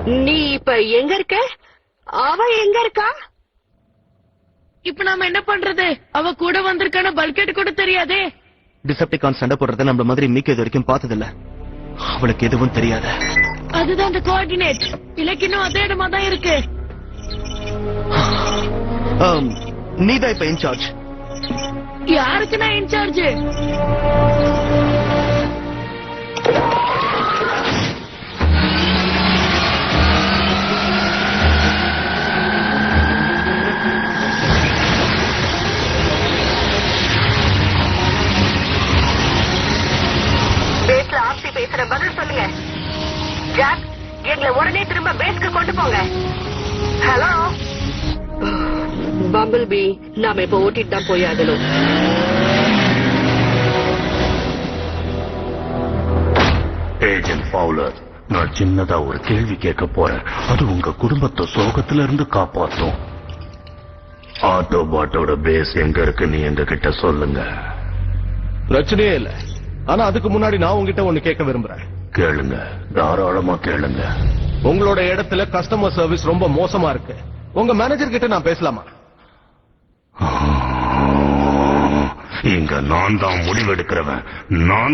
நீ இப்ப எங்க இருக்க? அவ எங்க இருக்கா? இப்ப நாம என்ன பண்றது? அவ கூட வந்திருக்கான பல்கெட் கூட தெரியாதே. டிசெப்டிகான் சண்டை போடுறத நம்ம மாதிரி மீக்க இது வரைக்கும் பார்த்ததில்ல. அவளுக்கு எதுவும் தெரியாத. அதுதான் அந்த கோஆர்டினேட். இலக்கினும் அதே இடமா தான் இருக்கு. நீதான் இப்ப இன்சார்ஜ். யாருக்கு நான் இன்சார்ஜ்? பேஸ்ல ஆப்சி பேசுற பதில் சொல்லுங்க. ஜாக், எங்களை உடனே திரும்ப பேஸ்க்கு கொண்டு போங்க. ஹலோ பம்பிள் பி, நாம இப்ப ஓட்டிட்டு தான் போய் ஆகணும். ஏஜென்ட் ஃபவுலர், நான் சின்னதா ஒரு கேள்வி கேட்க போறேன். அது உங்க குடும்பத்தை சோகத்துல இருந்து காப்பாத்தும். ஆட்டோபாட்டோட பேஸ் எங்க இருக்குன்னு எங்க கிட்ட சொல்லுங்க. பிரச்சனையே இல்ல. ஆனா அதுக்கு முன்னாடி நான் உங்ககிட்ட ஒண்ணு கேட்க விரும்புறேன். கேளுங்க, தாராளமா கேளுங்க. உங்களோட இடத்துல கஸ்டமர் சர்வீஸ் ரொம்ப மோசமா இருக்கு. உங்க மேனேஜர் கிட்ட நான் பேசலாமா? இங்க நான் தான் முடிவெடுக்கிறவன். நான்